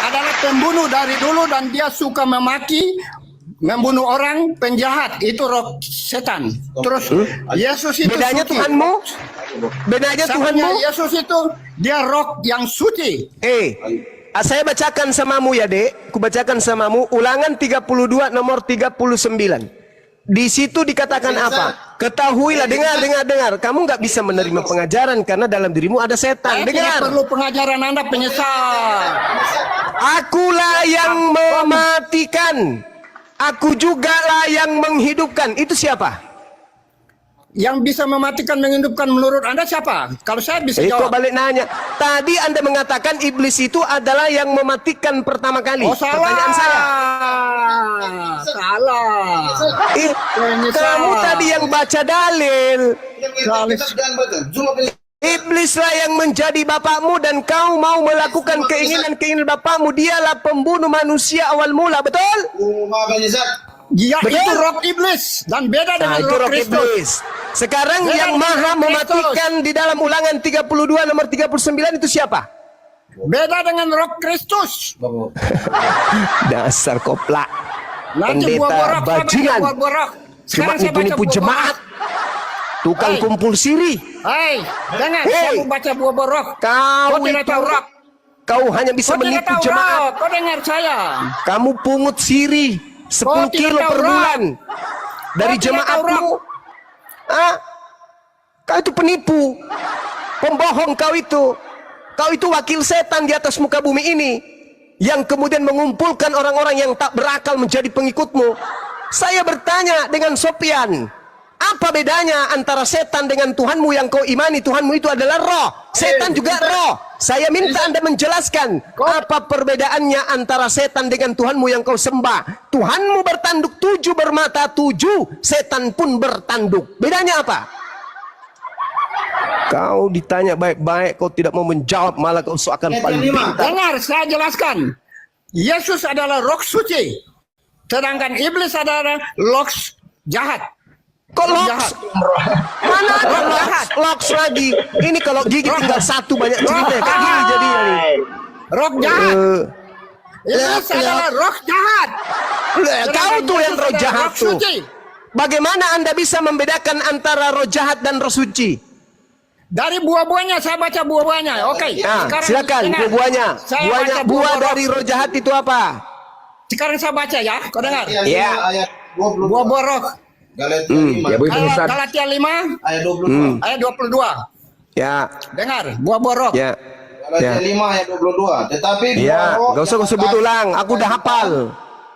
adalah pembunuh dari dulu dan dia suka memaki, membunuh orang, penjahat. Itu roh setan. Terus Yesus itu Bedanya suci. Tuhanmu? Bedanya Samanya Tuhanmu? Yesus itu dia roh yang suci. Saya bacakan samamu ya, Dek. Kubacakan samamu Ulangan 32 nomor 39. Di situ dikatakan apa? Ketahuilah, dengar. Kamu nggak bisa menerima pengajaran karena dalam dirimu ada setan. Saya tidak Dengar. perlu pengajaran Anda penyesal. Akulah yang mematikan. Aku jugalah yang menghidupkan. Itu siapa? Yang bisa mematikan menghidupkan menurut Anda siapa? Kalau saya bisa Kok jawab. balik nanya. Tadi Anda mengatakan iblis itu adalah yang mematikan pertama kali. Oh, salah. Pertanyaan saya. Salah. Kamu tadi yang baca dalil. Iblislah yang menjadi bapakmu dan kau mau melakukan keinginan bapakmu. Dialah pembunuh manusia awal mula, betul? Dia Betul? itu roh iblis dan beda dengan Itu roh roh Kristus. iblis. Sekarang Beda yang dengan maha roh mematikan di dalam Ulangan 32 nomor 39 itu siapa? Beda dengan roh Kristus. Dasar koplak. Nanti Pendeta buah bajingan. borok. Cuma Sekarang saya baca nipu-nipu buah jemaat. Tukang Hey. kumpul siri. Hei, dengar, Hey. saya mau baca buah borok. Kau Kau tidak itu, tahu roh. kau hanya bisa Kau tidak menipu tahu jemaat. roh. Kau dengar saya. Kamu pungut siri 10 Kau tidak kilo tahu per roh. bulan dari Kau tidak tahu jemaatmu. Ah, kau itu penipu, pembohong kau itu. Kau itu wakil setan di atas muka bumi ini yang kemudian mengumpulkan orang-orang yang tak berakal menjadi pengikutmu. Saya bertanya dengan Sopian, apa bedanya antara setan dengan Tuhanmu yang kau imani? Tuhanmu itu adalah roh, setan juga roh. Saya minta Anda menjelaskan apa perbedaannya antara setan dengan Tuhanmu yang kau sembah. Tuhanmu bertanduk 7 bermata 7, setan pun bertanduk. Bedanya apa? Kau ditanya baik-baik, kau tidak mau menjawab, malah kau seakan paling pintar. Dengar, saya jelaskan. Yesus adalah roh suci. Sedangkan iblis adalah roh jahat. Kok Roh loks? jahat. Mana ada Roh loks? jahat. Loks lagi. Ini kalau gigi tinggal satu banyak cerita. Kayak gini jadinya nih. Roh jahat. Eh, Iblis adalah roh jahat. Kau tuh yang roh Yesus adalah jahat roh tuh. suci. Bagaimana Anda bisa membedakan antara roh jahat dan roh suci? Dari buah-buahnya saya baca buah-buahnya. Oke. Nah, Sekarang silakan dengar. buah-buahnya. Saya Buahnya, baca buah buah dari roh jahat itu apa? Sekarang saya baca ya. Kau dengar. Ya. Ayat 22. Buah-buah roh. Galatia 5 Ya, Bu Ustaz. Galatia 5 ayat 22. ayat 22. Ya, Dengar, buah-buah roh. ya. Galatia Ya. 5 ayat 22. Tetapi buah Ya, roh gak usah sebut ulang. Aku udah hafal.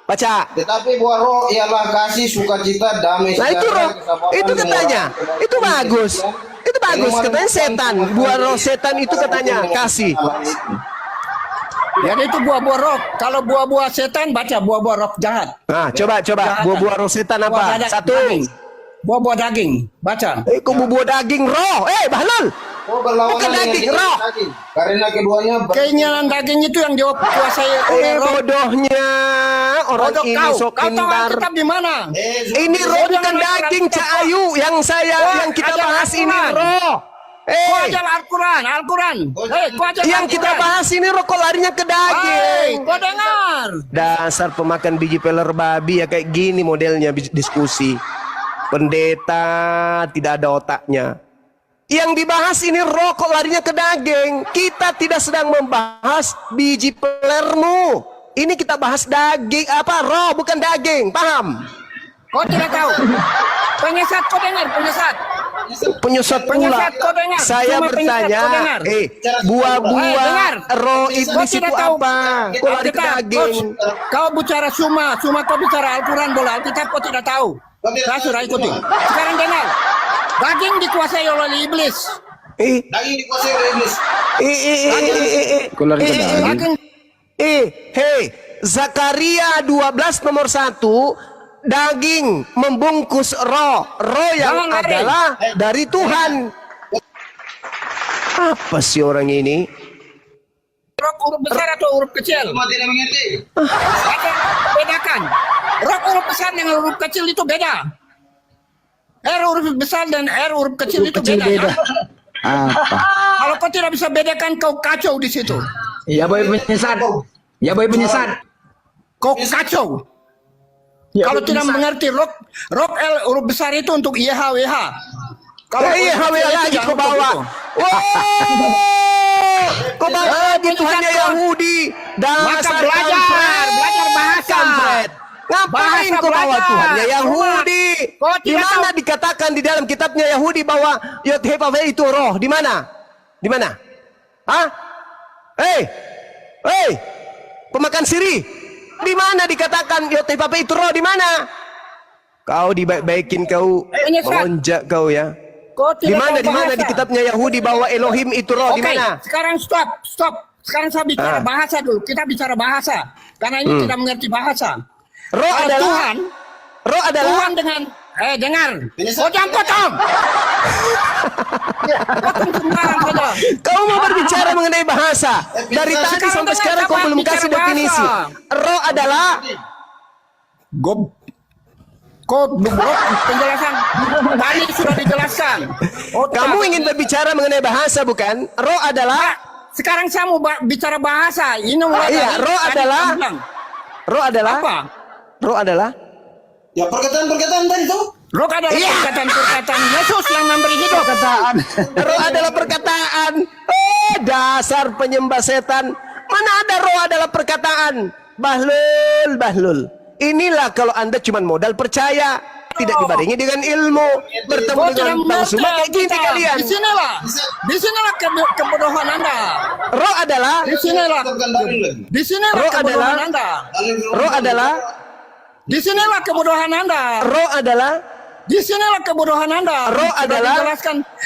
Baca. Tetapi buah roh ialah kasih, sukacita, damai, Nah itu roh, itu katanya, itu bagus, itu bagus. Katanya setan, buah roh setan itu katanya kasih. Jadi itu buah-buah roh. Kalau buah-buah setan baca buah-buah roh jahat. Nah, coba buah-buah roh setan apa? Satu. Buah-buah daging. Baca. Kok buah daging roh? Bahlul. Oh, berlawanan Bukan dengan daging, jenis roh. daging. Karena keduanya Keinginan daging itu yang jawab kuasai oleh roh. Bodohnya orang Bodoh ini kau. sok Kau tahu pintar. Alkitab di mana? Ini roh Bodoh bukan yang daging, Alkitab. Cak Ayu. Yang yang kita ajar bahas ini Al-Quran. roh. Kau ajar Al-Quran. Kau ajar Yang kita Al-Quran. bahas ini roh kok larinya ke daging. Kau dengar. Dasar pemakan biji peler babi ya, kayak gini modelnya diskusi. Pendeta tidak ada otaknya. Yang dibahas ini roh kok larinya ke daging. Kita tidak sedang membahas biji pelermu. Ini kita bahas daging apa? Roh bukan daging. Paham? Kau tidak tahu. Penyesat kau dengar, penyesat. Penyesat pula. Penyesat, kau dengar. Saya Cuma penyesat, bertanya, kau dengar. buah-buah dengar. roh Kau iblis itu tidak tahu. apa? Kok lari ke Alkitab, daging? Kau bicara Suma kau bicara Al-Quran boleh. Alkitab kau tidak tahu. Saya sudah ikuti. Sekarang dengar. Daging dikuasai oleh iblis. daging dikuasai oleh iblis. Kok lari ke daging? Daging Zakaria 12 nomor 1, daging membungkus roh yang Jangan lari. adalah dari Tuhan. Apa sih orang ini? roh huruf besar atau huruf kecil? Cuma tidak mengerti. Bedakan. Roh huruf besar dengan huruf kecil itu beda. R huruf besar dan R huruf kecil itu beda. Ya? Apa? Kalau kau tidak bisa bedakan, kau kacau di situ. Iya, boy penyesat. Ya boy penyesat. Kau kacau. Ya, Kalau boy, tidak penyesat. mengerti rok L huruf besar itu untuk YHWH. Kalau Iya, huruf kecil itu lagi jangan kau untuk bawa. itu. Wow, kau bawa lagi Tuhannya Yahudi. Maka belajar bahasa. Kampret. Ngapain Bahasa kau bawa belajar. Tuhannya Yahudi? Kau Di tidak mana tahu. dikatakan di dalam kitabnya Yahudi bahwa Yod-Heh-Vav itu roh? Di mana? Di mana? Hah? Hei, pemakan siri. Di mana dikatakan Yod-Heh-Vav itu roh? Di mana? Kau dibaik-baikin kau, Penyesat. melonjak kau ya. Kau Di tidak mana tahu di mana bahasa. di kitabnya Yahudi bahwa Elohim itu roh? Di Oke, mana? sekarang stop. Sekarang saya bicara Ah. bahasa dulu. Kita bicara bahasa. Karena ini tidak mengerti bahasa. Roh Kalau adalah Tuhan, roh adalah Tuhan dengan dengar. Penyesat. Kau jangan potong. Potong sembarang saja. kau mau berbicara mengenai bahasa. Dari tadi Sekarang sampai dengar, sekarang kau coba belum bicara kasih bahasa. definisi. Roh adalah Kau belum penjelasan. Tadi sudah dijelaskan. kamu ingin berbicara mengenai bahasa bukan? Roh adalah Sekarang saya mau bicara bahasa. Ini mulai iya, dari roh tadi adalah saya bilang. roh adalah Apa? roh adalah Ya perkataan-perkataan tadi tuh. Roh adalah Iya. perkataan-perkataan Yesus yang memberi hidup. Perkataan. roh adalah perkataan. Dasar penyembah setan. Mana ada roh adalah perkataan? Bahlul. Inilah kalau Anda cuma modal percaya, tidak dibarengi dengan ilmu, bertemu Kau dengan tidak Bang Suma kayak gini kita. kalian. Di sinilah kebodohan Anda. Roh adalah Di sinilah Tetapkan dalil lagi. di sinilah Roh kebodohan adalah- Anda. Dalil firman roh Tuhan. adalah Di sinilah kebodohan Anda. roh adalah Di sinilah kebodohan Anda. Roh Sudah adalah-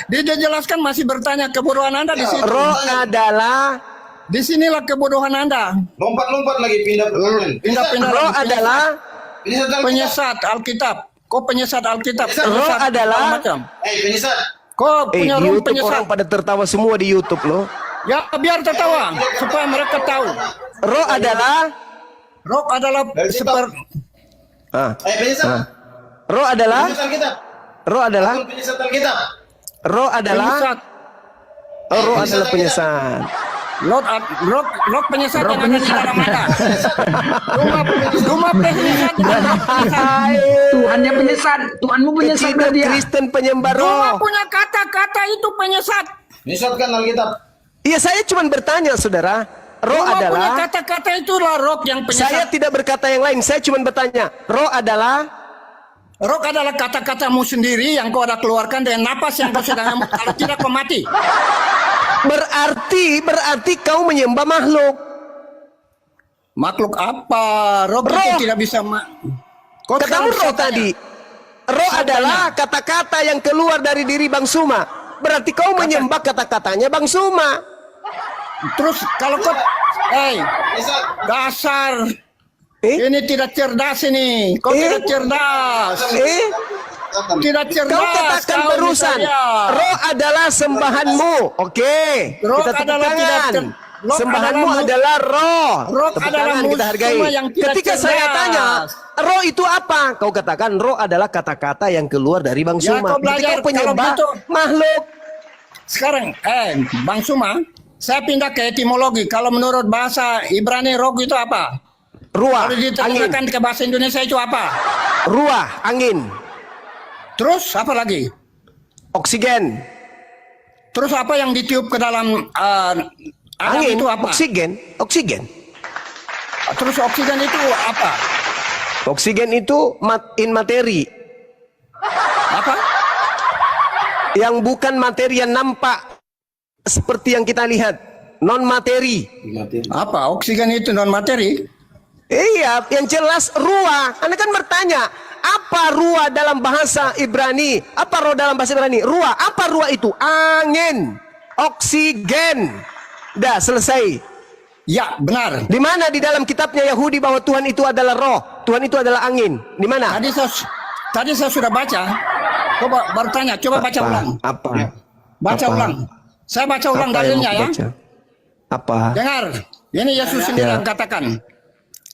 dijelaskan masih bertanya kebodohan Anda di situ. roh adalah Di sinilah kebodohan Anda. Lompat-lompat lagi pindah pertanyaan. Pindah-pindah. roh adalah Penyesat Alkitab. Penyesat Alkitab. Kau penyesat Alkitab. Penyesat. Roh Penyesat adalah- segala macam. Penyesat. Kau di punya roh YouTube penyesat. orang pada tertawa semua di YouTube loh. Ya biar tertawa supaya mereka tahu. Roh adalah Roh adalah Dari situ. seperti Penyesat. roh adalah Penyesat Alkitab. roh adalah Akun penyesat Alkitab. roh adalah penyesat. roh adalah penyesat. Roh penyesat Roh yang ada di penyesat. dalam Anda. Cuma penyesat dengan roh penyesat. Hai, Tuhannya penyesat. Tuhanmu penyesat kecil berarti ya. Kristen penyembah Cuma roh. punya kata-kata itu penyesat. Penyesatkan Alkitab. Iya, saya cuma bertanya saudara. Roh Cuma punya adalah kata-kata itulah roh yang saya penyesat. tidak berkata yang lain. Saya cuma bertanya. Roh adalah Roh adalah kata-katamu sendiri yang kau ada keluarkan dengan napas yang kau sedang ambil. Kalau tidak kau mati. berarti kau menyembah makhluk. Makhluk apa? Roh Roh. itu tidak bisa Kau Katamu selalu roh saya tanya. tadi. Roh Saya adalah kata-kata yang keluar dari diri Bang Suma. Berarti kau menyembah kata-katanya Bang Suma. Terus kalau kau Penyesat. dasar Eh? ini tidak cerdas ini. Kau Eh? tidak cerdas. Tidak cerdas. Kau katakan kau barusan, misalnya. roh adalah sembahanmu. Oke, Roh kita tepuk adalah tidak tangan. ter- roh Sembahanmu adalah adalah roh. roh Tepuk adalah tangan, kita hargai. semua yang tidak Ketika saya cerdas. tanya, roh itu apa? Kau katakan roh adalah kata-kata yang keluar dari Bang Ya, Suma. kau belajar. Ketika penyembah Kalau gitu- makhluk. Sekarang, Bang Suma, saya pindah ke etimologi. Kalau menurut bahasa Ibrani roh itu apa? Ruah, Kalau angin. diterjemahkan ke bahasa Indonesia itu apa? Ruah, angin. Terus apa lagi? Oksigen. Terus apa yang ditiup ke dalam alam Angin, itu apa? oksigen. Oksigen. Terus oksigen itu apa? Oksigen itu materi. Apa? Yang bukan materi yang nampak seperti yang kita lihat. Non materi. Apa? Oksigen itu non materi? Iya, yang jelas ruah. Anda kan bertanya, apa ruah dalam bahasa Ibrani? Apa roh dalam bahasa Ibrani? Ruah. Apa ruah itu? Angin, oksigen. Dah selesai. Ya, benar. Di mana di dalam kitabnya Yahudi bahwa Tuhan itu adalah roh, Tuhan itu adalah angin? Di mana? Tadi saya sudah baca. Coba baru tanya, coba baca ulang. Apa? Baca Apa? ulang. Saya baca ulang Apa yang dalilnya mau ya. baca? Apa? Dengar. Ini Yesus sendiri Ya. yang katakan.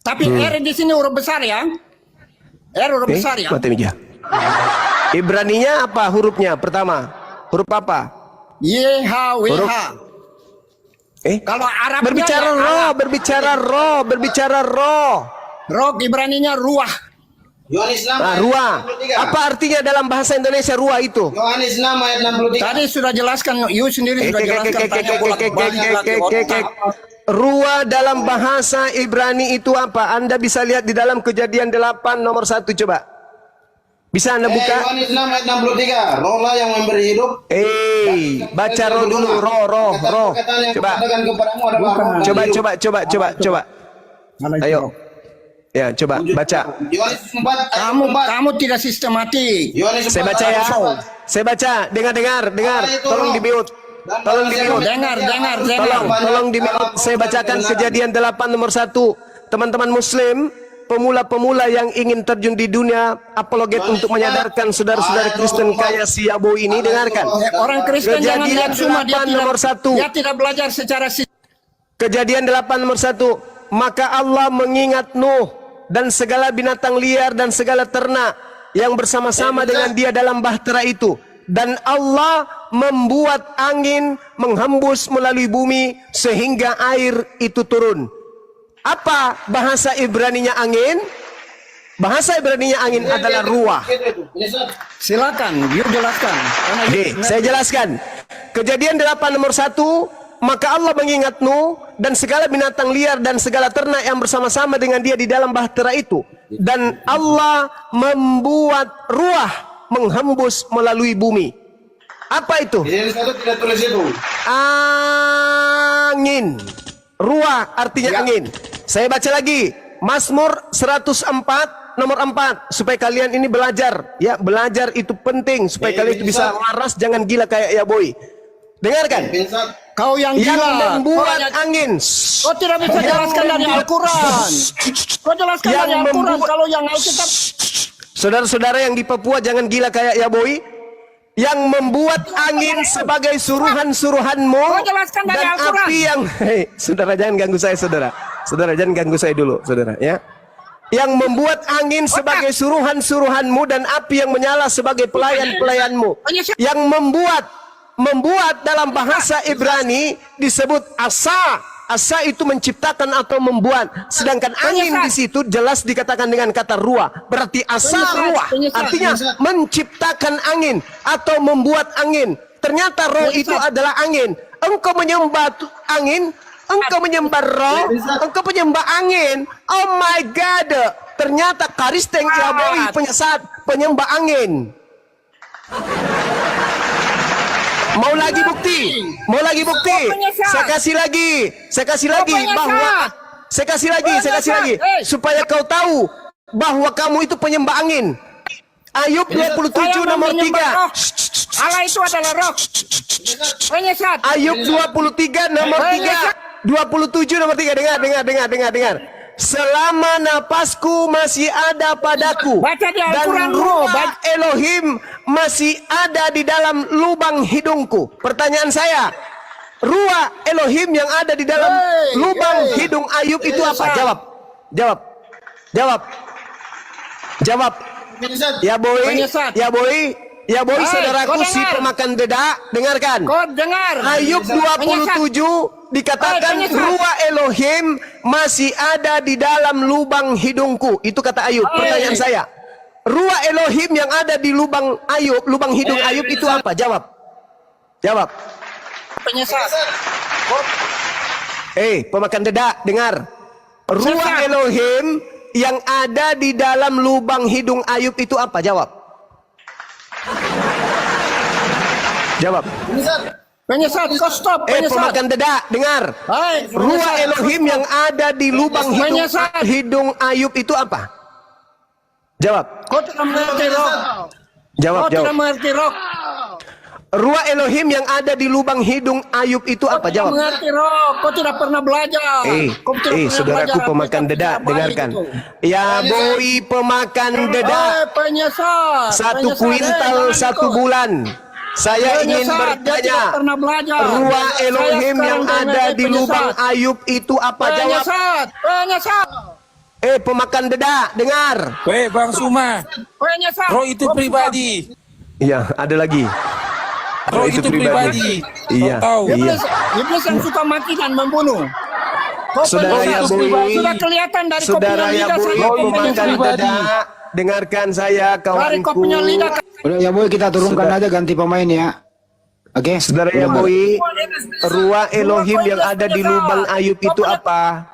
Tapi R di sini huruf besar ya. R huruf besar ya. Mati meja. Ibraninya apa hurufnya? Pertama, huruf apa? YHWH. Huruf. Kalau Arabnya Berbicara ya roh, Allah. berbicara roh. Roh Ibraninya ruah. Yohanes 6 Nah, ayat ruah. 63. Apa artinya dalam bahasa Indonesia ruah itu? Yohanes 6 ayat 63. Tadi sudah jelaskan, you sendiri sudah jelaskan. Tanya bolak-balik lagi otak. Ruah dalam bahasa Ibrani itu apa? Anda bisa lihat di dalam Kejadian 8 nomor 1 coba. Bisa Anda buka? Yohanes 6 ayat 63. Rohlah yang memberi hidup. Baca roh dulu, roh. Coba. Coba. Ayo. Ya, coba baca. Yohanes 4 ayat 4. Kamu tidak sistematik. Yohanes 4 Saya baca ya. ayat 4. Saya baca. Dengar. Tolong di-mute. Tolong di-mute. Dengar. Tolong di-mute. Saya bacakan Kejadian 8 nomor 1. Teman-teman muslim, pemula-pemula yang ingin terjun di dunia apologet untuk menyadarkan saudara-saudara Kristen kaya si Yabo ini, dengarkan. Orang Kristen jangan lihat cuma dia 8 nomor 1. tidak belajar secara Kejadian 8 nomor 1. Maka Allah mengingat Nuh dan segala binatang liar dan segala ternak yang bersama-sama dengan dia dalam bahtera itu. Dan Allah membuat angin menghembus melalui bumi sehingga air itu turun. Apa bahasa Ibraninya angin? Bahasa Ibraninya angin adalah ruah. Silakan, you jelaskan. Saya jelaskan. Kejadian 8 nomor 1. Maka Allah mengingat Nuh dan segala binatang liar dan segala ternak yang bersama-sama dengan dia di dalam bahtera itu. Dan Allah membuat ruah menghembus melalui bumi. Apa itu? Yohanes 1 tidak tulis itu. Angin. Ruah artinya angin. Saya baca lagi. Mazmur 104 nomor 4. Supaya kalian ini belajar. Ya, belajar itu penting. Supaya kalian itu bisa waras, jangan gila kayak ya boy. Dengarkan. Kau yang Yang gila. membuat angin. Kau tidak bisa jelaskan dari Al-Quran. Kau jelaskan Yang dari Al-Quran. membuat- Kalau yang Alkitab. Saudara-saudara yang di Papua jangan gila kayak ya boy. Yang membuat angin sebagai suruhan-suruhanmu Kau jelaskan dari dan Al-Quran. api yang saudara jangan ganggu saya saudara. Saudara jangan ganggu saya dulu saudara ya. Yang membuat angin sebagai suruhan-suruhanmu dan api yang menyala sebagai pelayan-pelayanmu. Yang membuat dalam bahasa Ibrani disebut asa. Asa itu menciptakan atau membuat. Sedangkan angin di situ jelas dikatakan dengan kata ruah. Berarti asa ruah. Artinya menciptakan angin atau membuat angin. Ternyata roh itu adalah angin. Engkau menyembah angin, engkau menyembah roh, engkau menyembah angin. Oh my God. Ternyata Karisteng Yaboi penyesat, penyembah angin. Mau lagi bukti? Mau lagi bukti? Saya kasih lagi bahwa saya kasih lagi supaya kau tahu bahwa kamu itu penyembah angin. Ayub 27 nomor 3. Allah itu adalah roh. Penyesat. Ayub 23 nomor 3. 27 nomor 3. Dengar. Selama napasku masih ada padaku Baca di dan Al-Quran, ruh Elohim masih ada di dalam lubang hidungku. Pertanyaan saya, ruh Elohim yang ada di dalam lubang hidung Ayub itu apa? Jawab. Ya boy, saudaraku si pemakan dedak, dengarkan. Kau dengar. Ayub 27 dikatakan ruah Elohim masih ada di dalam lubang hidungku. Itu kata Ayub. Pertanyaan saya, ruah Elohim yang ada di lubang hidung Ayub itu apa? Jawab. Penyesat. Pemakan dedak, dengar. Ruah Elohim yang ada di dalam lubang hidung Ayub itu apa? Jawab. Penyesat. Kau stop. Penyesat. Pemakan dedak, dengar. Ruah Elohim yang ada di lubang hidung Ayub itu apa? Jawab. Kau tidak mengerti roh. Jawab. Tidak mengerti roh. Ruah Elohim yang ada di lubang hidung Ayub itu apa? Jawab. Kau tidak mengerti roh. Kau tidak pernah belajar. Kau tidak pernah saudaraku belajar pemakan apa dedak, yang dengarkan. baik itu. Ya boy pemakan dedak. Penyesat. 1 kuintal 1 bulan. Saya ingin bertanya, ruah Elohim yang ada di lubang Ayub itu apa? Jawab. Penyesat. Pemakan dedak, dengar. Bang Suma, Penyesat. roh itu pribadi. Iya, ada lagi. Kalau itu pribadi. Iya. Tahu. Iya. Iblis yang suka mati dan membunuh. Kau Saudara ya pendosa. Boy, Sudah kelihatan dari kau saudara punya ya lidah Boy, saja kau pemakan pribadi. dada, dengarkan saya Dari kau punya kawanku. lidah. Udah ya boy, kita turunkan Sudah. aja ganti pemain ya. Oke. Saudara ya Boy, ruah Elohim yang ada di lubang Ayub itu apa?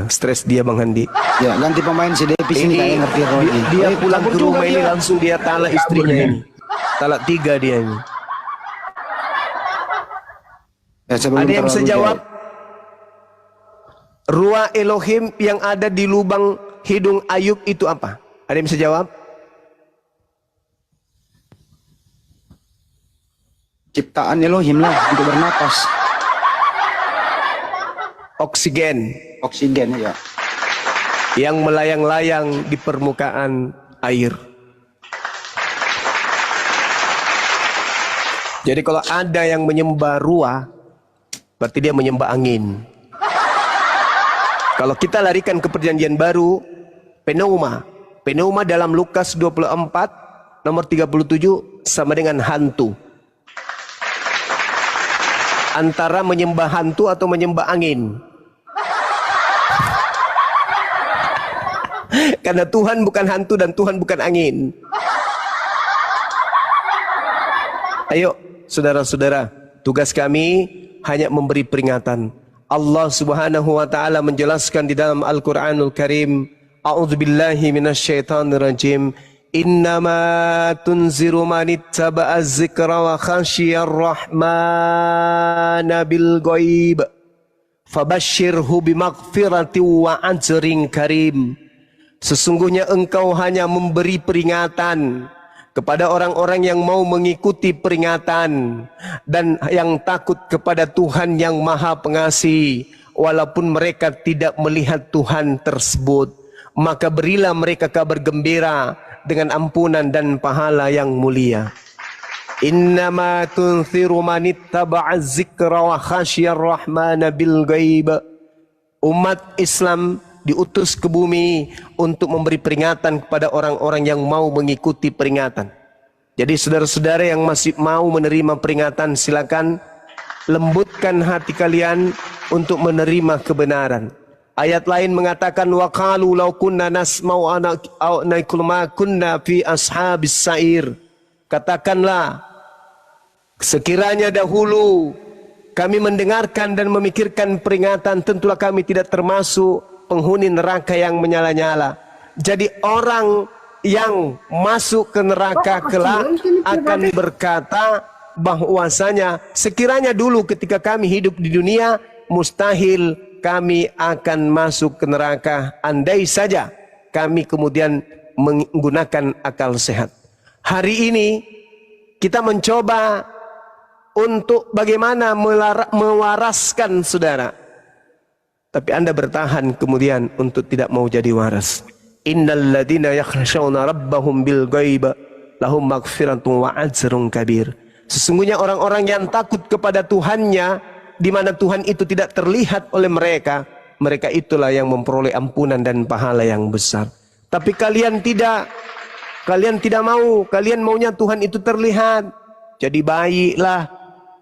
Stres dia Bang Handi. Ya, ganti pemain si Depi sini kayak ngerti Roy. Dia Eh, pulang kabur ke juga rumah ini dia. langsung dia talak istrinya ini. Talak 3 dia ini. Ya, sebelum Ada yang bisa terlalu jawab? jauh. Ruah Elohim yang ada di lubang hidung Ayub itu apa? Ada yang bisa jawab? Ciptaan Elohim lah untuk bernapas. Oksigen Oksigen ya. yang melayang-layang di permukaan air. Jadi kalau ada yang menyembah ruah, berarti dia menyembah angin. Kalau kita larikan ke perjanjian baru, pneuma. Pneuma dalam Lukas 24 nomor 37 sama dengan hantu. Antara menyembah hantu atau menyembah angin. Karena Tuhan bukan hantu dan Tuhan bukan angin. Ayo saudara-saudara, tugas kami hanya memberi peringatan. Allah Subhanahu wa taala menjelaskan di dalam Al-Qur'anul Karim, A'udzubillahi minasyaitonirrajim. Innama tunziru man ittaba'a dzikra wa khasyiyar rahmana bil ghaib. Fabashshirhu bimaghfiratin wa ajrin karim. Sesungguhnya engkau hanya memberi peringatan kepada orang-orang yang mau mengikuti peringatan dan yang takut kepada Tuhan yang Maha Pengasih, walaupun mereka tidak melihat Tuhan tersebut, maka berilah mereka kabar gembira dengan ampunan dan pahala yang mulia. Innama tunziru man ittaba'a dzikra wa khasyiyar rahmana bil ghaib. Umat Islam diutus ke bumi untuk memberi peringatan kepada orang-orang yang mau mengikuti peringatan. Jadi saudara-saudara yang masih mau menerima peringatan, silakan lembutkan hati kalian untuk menerima kebenaran. Ayat lain mengatakan wa qalu law kunna nasma'u aw naqulu ma kunna fi ashabis sa'ir. Katakanlah, sekiranya dahulu kami mendengarkan dan memikirkan peringatan, tentulah kami tidak termasuk penghuni neraka yang menyala-nyala. Jadi orang yang masuk ke neraka kelak akan berkata bahwasanya sekiranya dulu ketika kami hidup di dunia, mustahil kami akan masuk ke neraka andai saja kami kemudian menggunakan akal sehat. Hari ini kita mencoba untuk bagaimana mewaraskan saudara. Tapi Anda bertahan kemudian untuk tidak mau jadi waras. Innal ladina yakhshawna rabbahum bil ghaib lahum maghfiratun wa ajrun kabir. Sesungguhnya orang-orang yang takut kepada Tuhannya, di mana Tuhan itu tidak terlihat oleh mereka, mereka itulah yang memperoleh ampunan dan pahala yang besar. Tapi kalian tidak mau, kalian maunya Tuhan itu terlihat. Jadi baiklah,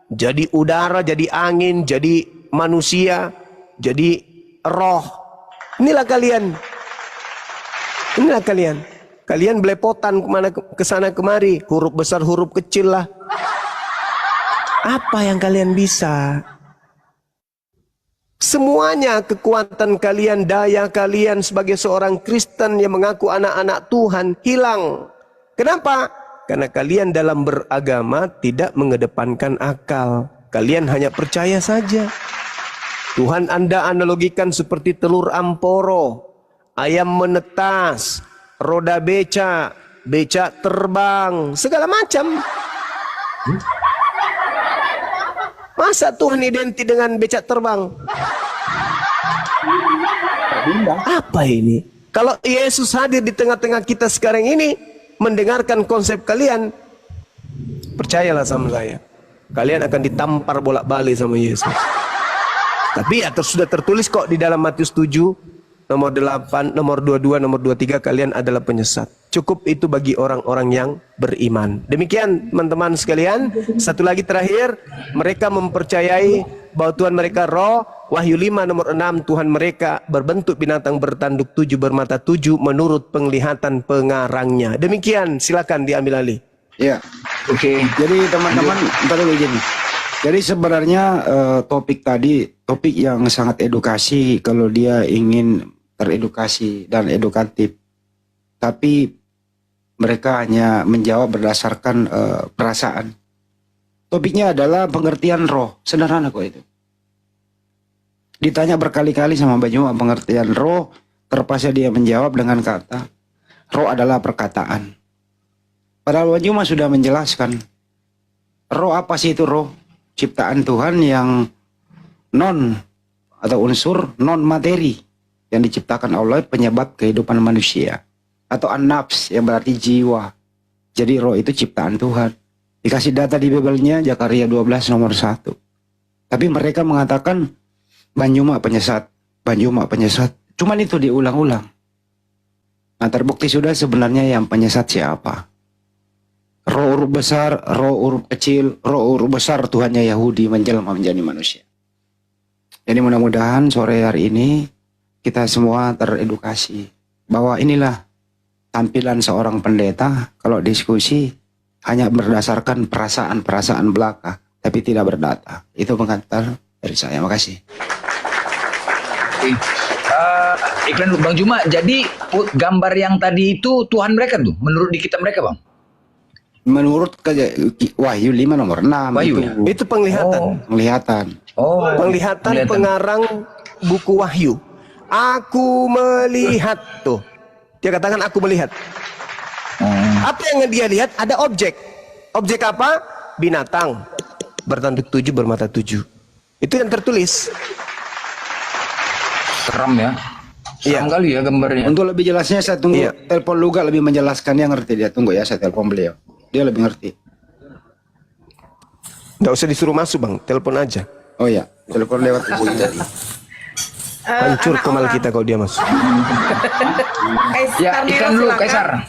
jadi udara, jadi angin, jadi manusia, jadi roh. Inilah kalian. Inilah kalian. Kalian belepotan kemana kesana kemari, huruf besar huruf kecil lah. Apa yang kalian bisa? Semuanya kekuatan kalian, daya kalian sebagai seorang Kristen yang mengaku anak-anak Tuhan hilang. Kenapa? Karena kalian dalam beragama tidak mengedepankan akal. Kalian hanya percaya saja. Tuhan Anda analogikan seperti telur amporo, ayam menetas, roda beca, beca terbang, segala macam. Masa Tuhan identik dengan beca terbang? Apa ini? Kalau Yesus hadir di tengah-tengah kita sekarang ini, mendengarkan konsep kalian, percayalah sama saya, kalian akan ditampar bolak-balik sama Yesus. Tapi ya sudah tertulis kok di dalam Matius 7, nomor 8, nomor 22, nomor 23 kalian adalah penyesat. Cukup itu bagi orang-orang yang beriman. Demikian teman-teman sekalian. Satu lagi terakhir, mereka mempercayai bahwa Tuhan mereka roh. Wahyu 5 nomor 6, Tuhan mereka berbentuk binatang bertanduk 7 bermata 7 menurut penglihatan pengarangnya. Demikian, silakan diambil alih. Ya. Oke. Jadi teman-teman, ntar dulu gini. Jadi sebenarnya topik tadi topik yang sangat edukasi kalau dia ingin teredukasi dan edukatif. Tapi mereka hanya menjawab berdasarkan perasaan. Topiknya adalah pengertian roh. Sederhana kok itu. Ditanya berkali-kali sama Mbak Juma pengertian roh, terpaksa dia menjawab dengan kata, roh adalah perkataan. Padahal Mbak Juma sudah menjelaskan, roh apa sih itu roh? Ciptaan Tuhan yang non atau unsur non materi yang diciptakan Allah penyebab kehidupan manusia. Atau an-nafs yang berarti jiwa. Jadi roh itu ciptaan Tuhan. Dikasih data di Bibelnya Zakaria 12 nomor 1. Tapi mereka mengatakan Banjuma penyesat, Banjuma penyesat. Cuman itu diulang-ulang. Nah terbukti sudah sebenarnya yang penyesat siapa. Roh huruf besar, roh huruf kecil, roh huruf besar Tuhannya Yahudi menjelma menjadi manusia. Jadi mudah-mudahan sore hari ini kita semua teredukasi. Bahwa inilah tampilan seorang pendeta kalau diskusi hanya berdasarkan perasaan-perasaan belaka. Tapi tidak berdata. Itu pengantar dari saya. Makasih. Iklan Bang Juma. Jadi gambar yang tadi itu Tuhan mereka tuh menurut di kitab mereka, Bang. Menurut Wahyu 5 nomor 6 Wahyu, itu, ya? Itu penglihatan. penglihatan. Penglihatan pengarang buku Wahyu. Aku melihat tuh. Dia katakan aku melihat. Apa yang dia lihat? Ada objek. Objek apa? Binatang bertanduk 7 bermata 7. Itu yang tertulis. Seram ya. Seram Iya. kali ya gambarnya. Untuk lebih jelasnya saya tunggu Iya. telepon Luga lebih menjelaskannya, ngerti dia. Tunggu ya, saya telepon beliau. Dia lebih ngerti. Nggak usah disuruh masuk bang, telepon aja. Oh iya, telepon lewat ibu tadi. Hancur anak kemal orang. kita kalau dia masuk. Kaisar Ya, Nero, iklan dulu, silakan. Kaisar.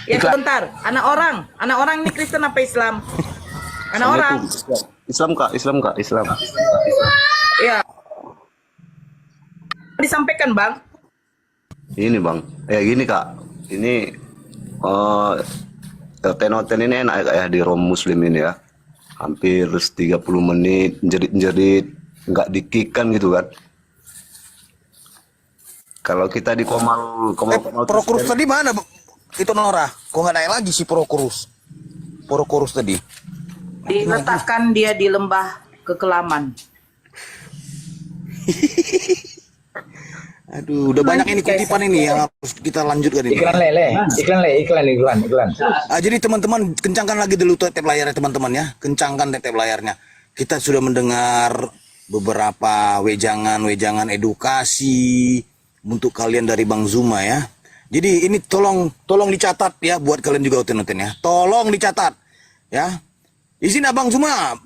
Ya Iklan. sebentar, anak orang ini Kristen apa Islam? Anak orang. Islam kak, Islam. Ya. Disampaikan bang. Ini bang, gini kak, ini noten ini enak ya di Rom Muslim ini ya, hampir 30 menit jerit-jerit, nggak dikikan gitu kan. Kalau kita di Komal Prokurus tadi mana? Itu Nora. Kok nggak naik lagi si Prokurus? Prokurus tadi. Diletakkan dia di lembah kekelaman. Aduh, udah banyak ini kutipan ini yang harus kita lanjutkan ini. Iklan. Jadi teman-teman kencangkan lagi dulu tap layarnya teman-teman ya. Kencangkan tap layarnya. Kita sudah mendengar beberapa wejangan edukasi untuk kalian dari Bang Zuma ya. Jadi ini tolong dicatat ya buat kalian juga oten-oten ya. Tolong dicatat ya. Izin Abang Zuma,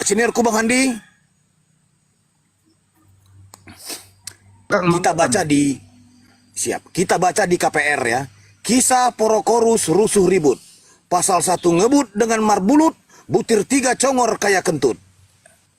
seniorku Bang Handi. Kita baca di KPR ya. Kisah Prokorus rusuh ribut. Pasal 1 ngebut dengan marbulut, butir 3 congor kayak kentut.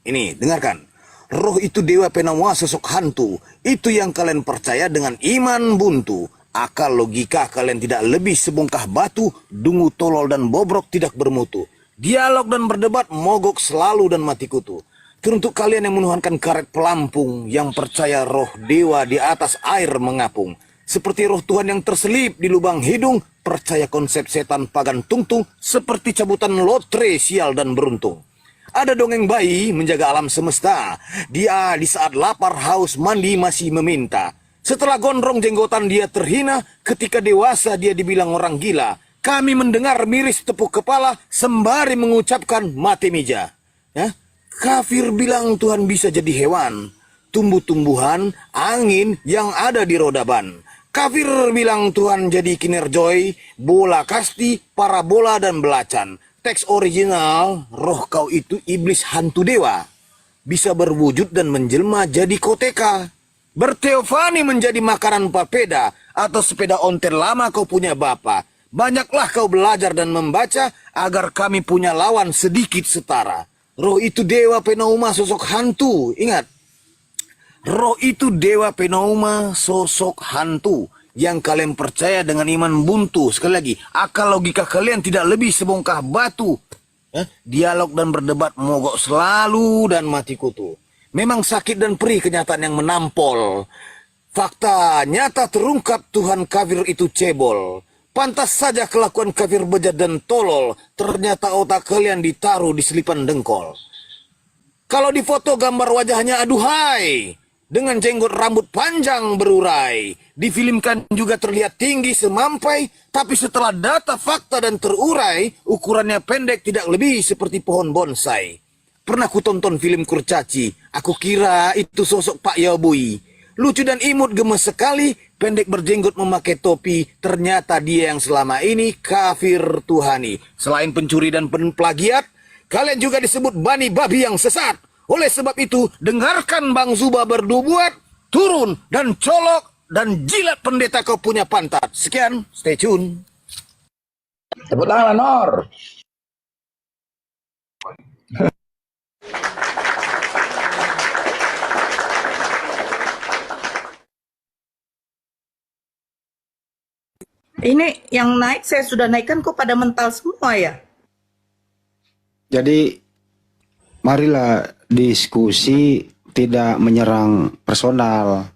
Ini, dengarkan. Roh itu dewa penawar sosok hantu. Itu yang kalian percaya dengan iman buntu. Akal logika kalian tidak lebih sebongkah batu. Dungu tolol dan bobrok tidak bermutu. Dialog dan berdebat mogok selalu dan mati kutu. Teruntuk kalian yang menuhankan karet pelampung, yang percaya roh dewa di atas air mengapung. Seperti roh Tuhan yang terselip di lubang hidung, percaya konsep setan pagan tungtung, seperti cabutan lotre sial dan beruntung. Ada dongeng bayi menjaga alam semesta, dia di saat lapar haus mandi masih meminta. Setelah gondrong jenggotan dia terhina, ketika dewasa dia dibilang orang gila. Kami mendengar miris tepuk kepala, sembari mengucapkan mati mija. Ya? Kafir bilang Tuhan bisa jadi hewan, tumbuh-tumbuhan, angin yang ada di roda ban. Kafir bilang Tuhan jadi kinerjoy, bola kasti, parabola dan belacan. Teks original, roh kau itu iblis hantu dewa. Bisa berwujud dan menjelma jadi koteka. Berteofani menjadi makanan papeda atau sepeda ontel lama kau punya bapa. Banyaklah kau belajar dan membaca agar kami punya lawan sedikit setara. Roh itu dewa pneuma sosok hantu. Ingat, roh itu dewa pneuma sosok hantu yang kalian percaya dengan iman buntu. Sekali lagi, akal logika kalian tidak lebih sebongkah batu. Dialog dan berdebat mogok selalu dan mati kutu. Memang sakit dan perih kenyataan yang menampol. Fakta nyata terungkap Tuhan kafir itu cebol. Pantas saja kelakuan kafir bejat dan tolol. Ternyata otak kalian ditaruh di selipan dengkol. Kalau di foto gambar wajahnya aduhai, dengan jenggot rambut panjang berurai. Difilmkan juga terlihat tinggi semampai, tapi setelah data, fakta dan terurai, ukurannya pendek tidak lebih seperti pohon bonsai. Pernah ku tonton film kurcaci, aku kira itu sosok Pak Yabui. Lucu dan imut gemes sekali, pendek berjenggot memakai topi, ternyata dia yang selama ini kafir Tuhani. Selain pencuri dan plagiat, kalian juga disebut bani babi yang sesat. Oleh sebab itu, dengarkan Bang Zuba berdubuat, turun dan colok dan jilat pendeta kau punya pantat. Sekian, stay tune. Tepuk tangan, Nor. Ini yang naik saya sudah naikkan kok pada mental semua ya. Jadi marilah diskusi tidak menyerang personal,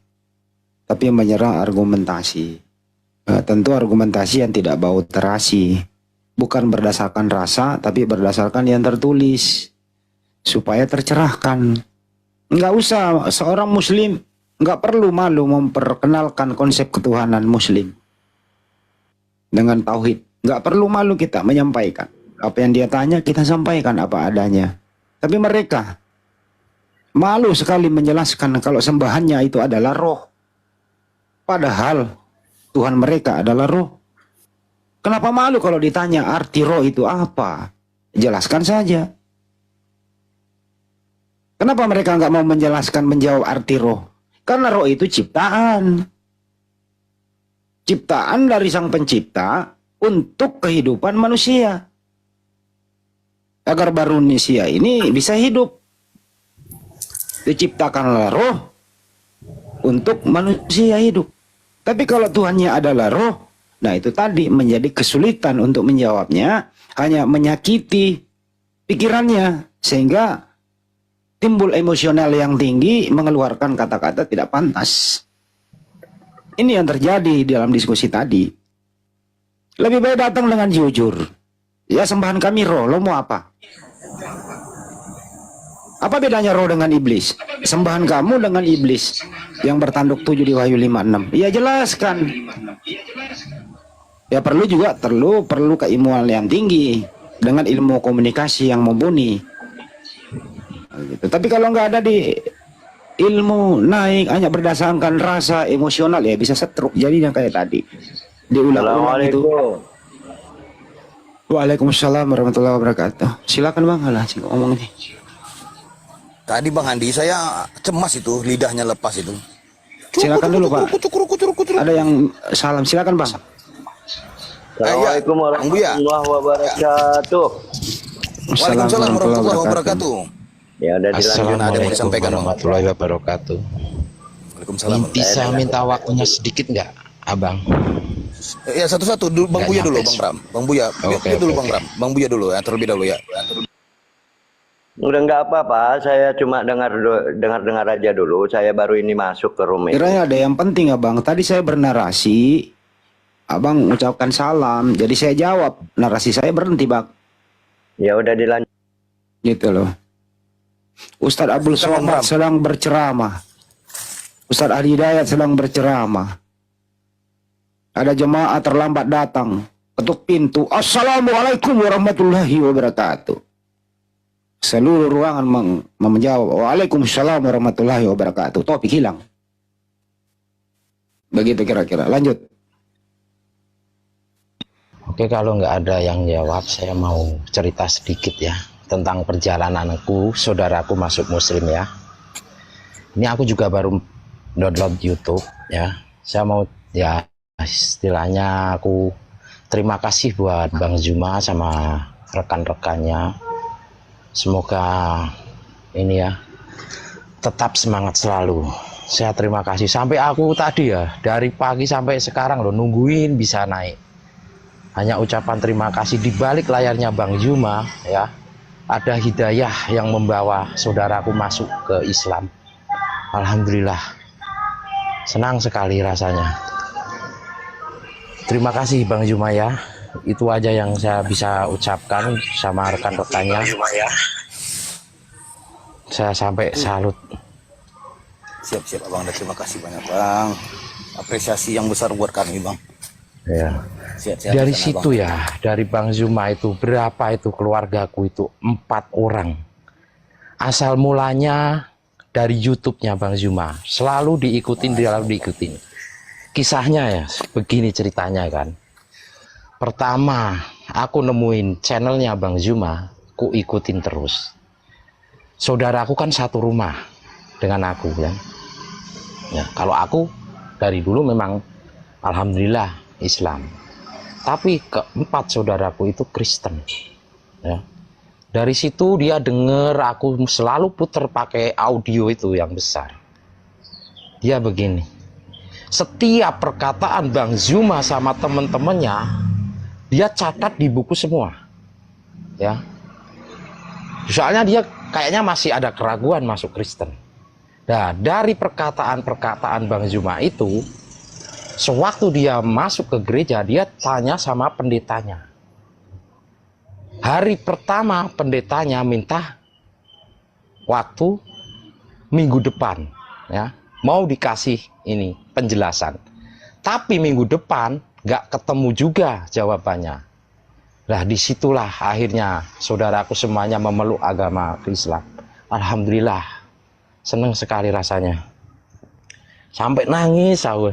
tapi menyerang argumentasi. Tentu argumentasi yang tidak bau terasi, bukan berdasarkan rasa, tapi berdasarkan yang tertulis, supaya tercerahkan. Nggak usah, seorang muslim nggak perlu malu memperkenalkan konsep ketuhanan muslim dengan tauhid. Nggak perlu malu kita menyampaikan. Apa yang dia tanya, kita sampaikan apa adanya. Tapi mereka malu sekali menjelaskan kalau sembahannya itu adalah roh. Padahal Tuhan mereka adalah roh. Kenapa malu kalau ditanya arti roh itu apa? Jelaskan saja. Kenapa mereka nggak mau menjelaskan, menjawab arti roh? Karena roh itu ciptaan. Ciptaan dari sang pencipta untuk kehidupan manusia. Agar manusia ini bisa hidup. Diciptakanlah roh untuk manusia hidup. Tapi kalau Tuhannya adalah roh, nah itu tadi menjadi kesulitan untuk menjawabnya, hanya menyakiti pikirannya, sehingga timbul emosional yang tinggi, mengeluarkan kata-kata tidak pantas. Ini yang terjadi dalam diskusi tadi. Lebih baik datang dengan jujur. Ya, sembahan kami roh, lo mau apa? Apa bedanya roh dengan iblis? Sembahan kamu dengan iblis yang bertanduk 7 di Wahyu 5:6. Ya jelaskan. Ya perlu keilmuan yang tinggi dengan ilmu komunikasi yang mumpuni. Gitu. Tapi kalau nggak ada di ilmu naik hanya berdasarkan rasa emosional, ya bisa setruk jadinya kayak tadi. Diulang-ulang itu. Waalaikumsalam warahmatullahi wabarakatuh. Silakan Bang, alah ngomong nih. Tadi Bang Andi, saya cemas itu, lidahnya lepas itu. Silakan dulu Pak. Ada yang salam, silakan Bang. Assalamualaikum warahmatullahi wabarakatuh. Waalaikumsalam warahmatullahi wabarakatuh. Ya udah dilanjut, ada yang disampaikan warahmatullahi wabarakatuh. Waalaikumsalam. Bisa minta waktunya sedikit nggak, Abang? Ya satu-satu, Bang Buya dulu, Bang Pram. Bang Buya, Oke, dulu oke, Bang Pram. Bang Buya dulu ya, terlebih dahulu ya. Udah nggak apa-apa, saya cuma dengar aja dulu. Saya baru ini masuk ke room ini. Kiranya ada yang penting Abang. Tadi saya bernarasi, Abang ucapkan salam, jadi saya jawab. Narasi saya berhenti Bang. Ya udah dilanjut. Gitu loh. Ustadz Abdul Somad sedang berceramah. Ustadz Adi Hidayat sedang berceramah. Ada jemaah terlambat datang, ketuk pintu. Assalamualaikum warahmatullahi wabarakatuh. Seluruh ruangan menjawab. Waalaikumsalam warahmatullahi wabarakatuh. Topik hilang. Begitu kira-kira. Lanjut. Oke, kalau nggak ada yang jawab, saya mau cerita sedikit ya tentang perjalananku, saudaraku masuk Muslim ya. Ini aku juga baru download YouTube ya. Saya mau ya istilahnya aku terima kasih buat Bang Juma sama rekan-rekannya. Semoga ini ya tetap semangat selalu. Saya terima kasih. Sampai aku tadi ya dari pagi sampai sekarang loh nungguin bisa naik. Hanya ucapan terima kasih. Di balik layarnya Bang Juma ya ada hidayah yang membawa saudaraku masuk ke Islam. Alhamdulillah, senang sekali rasanya. Terima kasih Bang Juma ya. Itu aja yang saya bisa ucapkan sama rekan-rekannya. Saya sampai salut. Siap abang, terima kasih banyak bang. Apresiasi yang besar buat kami bang. Ya. Siap, Dari sana, situ bang. ya, dari Bang Zuma itu berapa itu keluargaku itu 4 orang. Asal mulanya dari YouTube-nya Bang Zuma, selalu diikutin. Kisahnya ya, begini ceritanya kan. Pertama, aku nemuin channelnya Bang Zuma, ku ikutin terus. Saudaraku kan satu rumah dengan aku kan. Ya, kalau aku dari dulu memang alhamdulillah Islam. Tapi keempat saudaraku itu Kristen. Ya. Dari situ dia denger aku selalu puter pakai audio itu yang besar. Dia begini. Setiap perkataan Bang Zuma sama temen-temennya dia catat di buku semua. Ya. Soalnya dia kayaknya masih ada keraguan masuk Kristen. Nah, dari perkataan-perkataan Bang Zuma itu, sewaktu dia masuk ke gereja, dia tanya sama pendetanya. Hari pertama pendetanya minta waktu minggu depan, ya, mau dikasih ini penjelasan. Tapi minggu depan nggak ketemu juga jawabannya. Nah, disitulah akhirnya saudaraku semuanya memeluk agama Islam. Alhamdulillah. Senang sekali rasanya. Sampai nangis aku.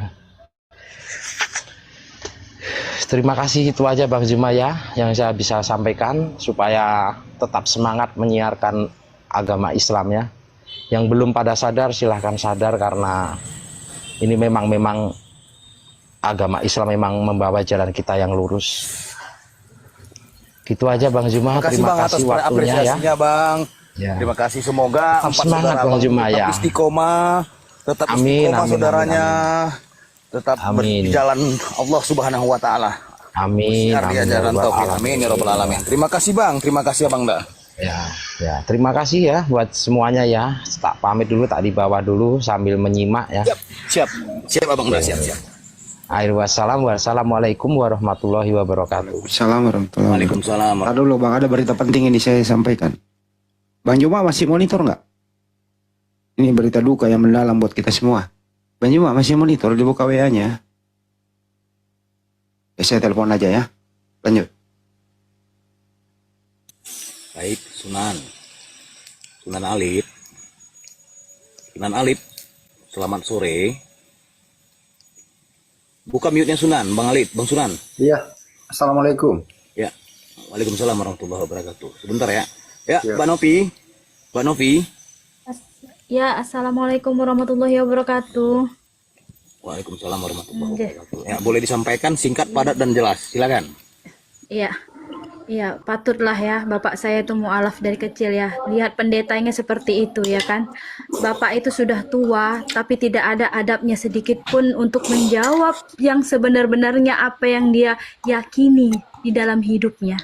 Terima kasih, itu aja Bang Zuma ya yang saya bisa sampaikan supaya tetap semangat menyiarkan agama Islam ya. Yang belum pada sadar silahkan sadar karena ini memang agama Islam memang membawa jalan kita yang lurus. Gitu aja Bang Zuma. Terima kasih atas waktunya ya. apresiasinya bang. Ya. Terima kasih, semoga Tetap empat semangat, saudara Bang abang Juma, tetap ya. istiqomah, tetap Amin, istiqomah amin, saudaranya, tetap Amin. di jalan Allah Subhanahu Wa Taala. Amin. Biar dia Amin, jalan ya taufik. Rabbal Amin ya Rabbal Alamin. Alamin. Terima kasih bang, terima kasih abang dah. Ya, terima kasih ya buat semuanya ya. Tak pamit dulu, tak dibawa dulu sambil menyimak ya. Siap abang dah, siap. Akhir wassalam, wassalamualaikum warahmatullahi wabarakatuh. Assalamualaikum warahmatullahi wabarakatuh. Waalaikumsalam. Tahan dulu bang, ada berita penting ini saya sampaikan. Bang Juma masih monitor nggak? Ini berita duka yang mendalam buat kita semua. Bang Juma masih monitor, dibuka WA-nya. Ya, saya telepon aja ya. Lanjut. Baik, Sunan Alip. Sunan Alip, selamat sore. Buka mute-nya Sunan, Bang Alip, Bang Sunan. Iya, assalamualaikum. Ya, waalaikumsalam warahmatullahi wabarakatuh. Sebentar ya. Ya, Mbak Novi. Ya, assalamualaikum warahmatullahi wabarakatuh. Waalaikumsalam warahmatullahi wabarakatuh. Ya, boleh disampaikan singkat, padat dan jelas. Silakan. Iya, patutlah ya, bapak saya itu mualaf dari kecil ya. Lihat pendetanya seperti itu ya kan. Bapak itu sudah tua, tapi tidak ada adabnya sedikit pun untuk menjawab yang sebenar-benarnya apa yang dia yakini di dalam hidupnya,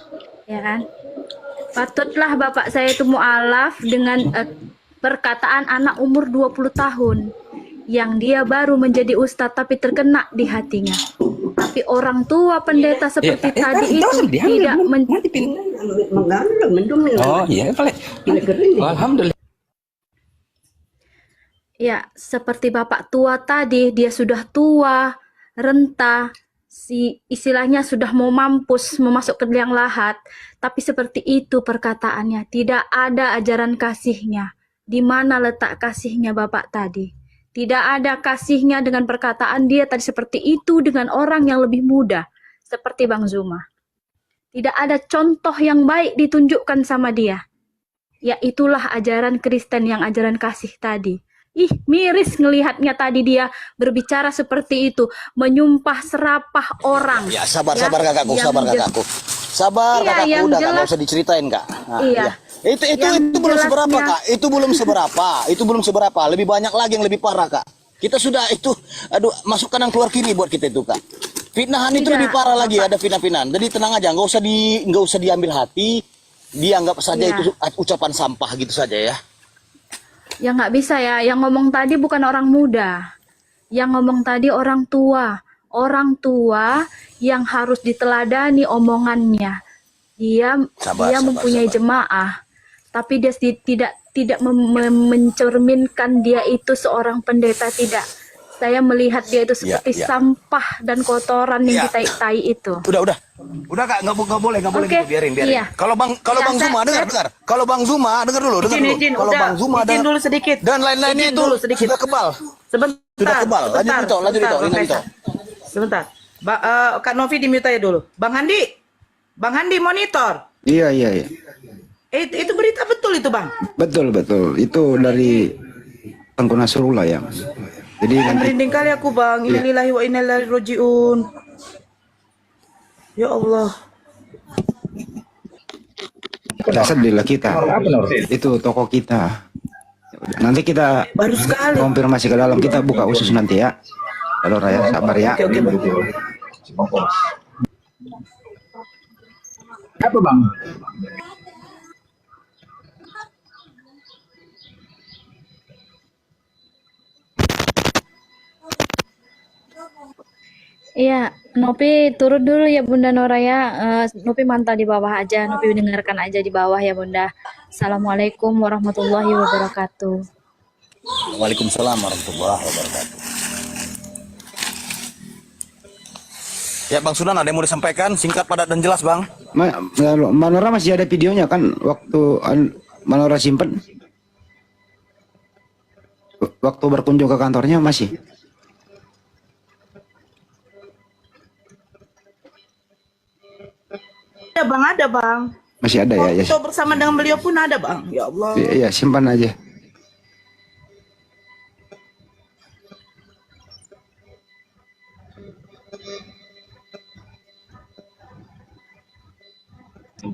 ya kan. Patutlah bapak saya itu mualaf dengan perkataan anak umur 20 tahun yang dia baru menjadi ustadz tapi terkena di hatinya. Tapi orang tua pendeta seperti tadi itu tidak Alhamdulillah. Ya, seperti bapak tua tadi, dia sudah tua, renta, istilahnya sudah mau mampus, memasuk ke liang lahat. Tapi seperti itu perkataannya, tidak ada ajaran kasihnya. Di mana letak kasihnya bapak tadi? Tidak ada kasihnya dengan perkataan dia tadi seperti itu dengan orang yang lebih muda, seperti Bang Zuma. Tidak ada contoh yang baik ditunjukkan sama dia. Ya itulah ajaran Kristen yang ajaran kasih tadi. Ih, miris ngelihatnya tadi dia berbicara seperti itu, menyumpah serapah orang. Ya, sabar ya, kakakku, yang sabar je- kakakku. Sabar Iya, kakakku, yang udah kak, jelas- nggak usah diceritain kak. Nah, Iya. Itu Yang belum seberapa jelasnya- kak, itu belum seberapa, itu belum seberapa. Lebih banyak lagi yang lebih parah kak. Kita sudah itu, aduh, masuk kanan keluar kiri buat kita itu kak. Fitnahan itu Tidak, lebih parah lagi, Bapak. ada fitnah-fitnahan. Jadi tenang aja, nggak usah diambil hati, dianggap saja Iya. itu ucapan sampah gitu saja ya. Ya nggak bisa ya, yang ngomong tadi bukan orang muda. Yang ngomong tadi orang tua. Orang tua yang harus diteladani omongannya. Dia Sabar, mempunyai sabar. jemaah, tapi dia tidak mencerminkan dia itu seorang pendeta, tidak. Saya melihat dia itu seperti ya. sampah dan kotoran yang Ya. ditai-tai itu. Udah kak, nggak boleh Oke, gitu, biarin. iya. Kalau bang Ya, Bang Zuma dengar. Kalau Bang Zuma dengar dulu. Izin, Kalau udah. Bang Zuma Izin dulu sedikit. dan lain-lainnya Izin itu dulu sedikit. sudah kebal. Sebentar. Sudah kebal. Lanjut Dito, Bang Lina Dito. Faisal. Sebentar. Kak Novi di mute aja dulu. Bang Handi monitor. Iya. Itu berita betul itu bang. Betul. Itu dari Tengku Nasrullah ya. Jadi nanti Merinding kali aku bang. Innalillahi wa inna ilaihi rajiun. Ya Allah. sedih lah kita. Itu toko kita. Nanti kita Baru sekali. konfirmasi ke dalam, kita buka usus nanti ya. Halo Raya, sabar ya. Oke bang. Apa bang? Iya, Nopi turun dulu ya Bunda Nora ya. Nopi mantap di bawah aja, Nopi dengarkan aja di bawah ya Bunda. Assalamualaikum warahmatullahi wabarakatuh. Waalaikumsalam warahmatullahi wabarakatuh. Ya Bang Sunan, ada yang mau disampaikan? Singkat, padat, dan jelas Bang. Manora masih ada videonya kan waktu Manora simpen? Waktu berkunjung ke kantornya masih? Ada bang. Masih ada ya? Foto bersama dengan beliau pun ada bang. Ya Allah. Iya, simpan aja.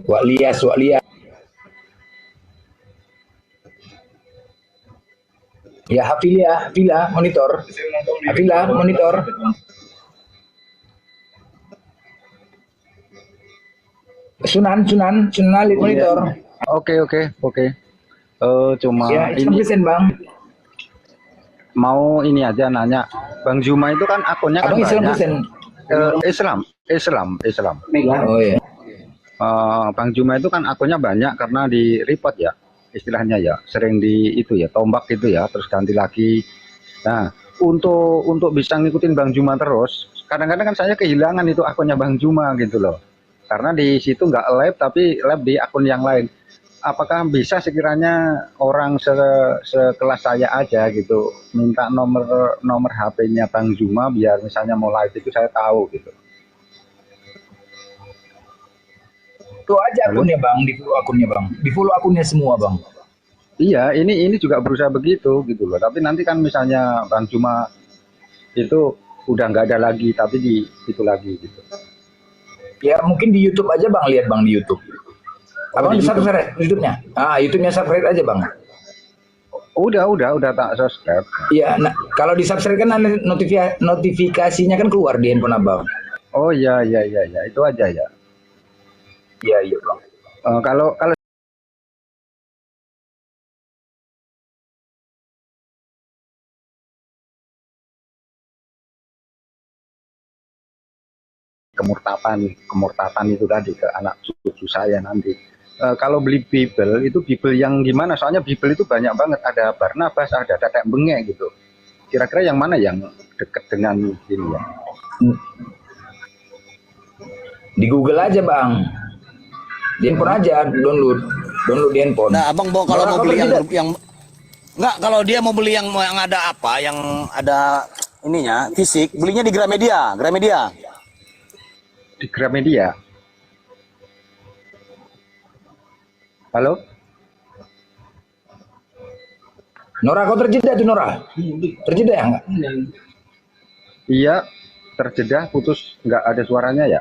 Wak Lias. Ya, Hafila, monitor. Sunan, lihat monitor. Oke. Cuma Ya, ini present bang. mau ini aja nanya. Bang Zuma itu kan akunnya kan Abang Islam banyak. present. Islam. Oh iya. Bang Zuma itu kan akunnya banyak karena di report ya, istilahnya ya, sering di itu ya, tombak gitu ya, terus ganti lagi. Nah, untuk bisa ngikutin Bang Zuma terus, kadang-kadang kan saya kehilangan itu akunnya Bang Zuma gitu loh. Karena di situ nggak live tapi live di akun yang lain. Apakah bisa sekiranya orang sekelas saya aja gitu minta nomor HP-nya Bang Zuma biar misalnya mau live itu saya tahu gitu. Itu aja akunnya bang, di follow akunnya semua bang. Iya, ini juga berusaha begitu gitu loh. Tapi nanti kan misalnya Bang Zuma itu udah nggak ada lagi, tapi di itu lagi gitu. Ya mungkin di YouTube aja bang, lihat bang di YouTube. Abang di subscribe YouTube-nya? YouTube-nya subscribe aja bang. Udah tak subscribe. Iya, nah, kalau di subscribe kan notifikasinya kan keluar di handphone abang. Oh iya, itu aja ya. Iya bang. Kalau kemurtatan itu tadi ke anak cucu saya nanti. Kalau beli Bible itu Bible yang gimana? Soalnya Bible itu banyak banget, ada Barnabas, ada Tetek Bengek gitu. Kira-kira yang mana yang dekat dengan ini ya? Di Google aja bang. Di handphone aja, download di handphone. Nah, Abang kalau mau beli yang enggak, kalau dia mau beli yang ada apa, yang ada ininya fisik, belinya di Gramedia. Di Gramedia. Halo? Nora, kau terjeda tuh Nora? Terjeda ya enggak? Iya, terjeda, putus, nggak ada suaranya ya?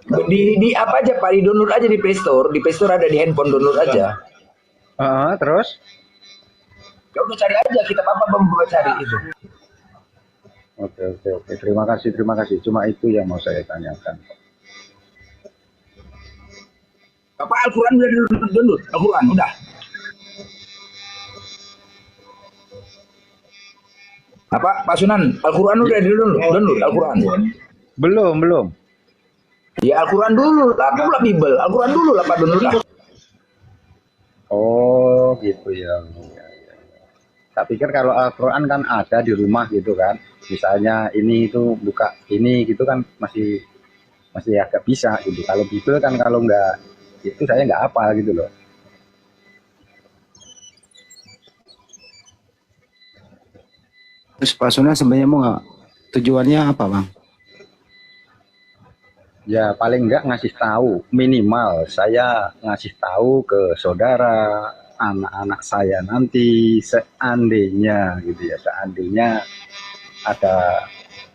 Di apa aja Pak? Di download aja di Play Store. Di Play Store ada di handphone, download aja. Terus? Ya udah cari aja, kita apa membuat cari itu. Oke. Terima kasih. Cuma itu yang mau saya tanyakan. Bapak Al-Quran udah download? Al-Quran udah. Apa Pak Sunan? Al-Quran udah download Al-Quran. Belum. Ya Al-Quran dulu, aku pula Bible. Al-Quran dulu lah Pak download lah. Oh, gitu ya. Tak pikir kalau Al-Quran kan ada di rumah gitu kan. Misalnya ini itu buka ini gitu kan masih agak bisa gitu. Kalau Bible kan kalau nggak itu saya nggak hafal gitu loh. Terus Pak Sunan sebenarnya mau nggak, tujuannya apa bang? Ya paling nggak ngasih tahu, minimal saya ngasih tahu ke saudara, anak-anak saya nanti seandainya gitu ya, seandainya ada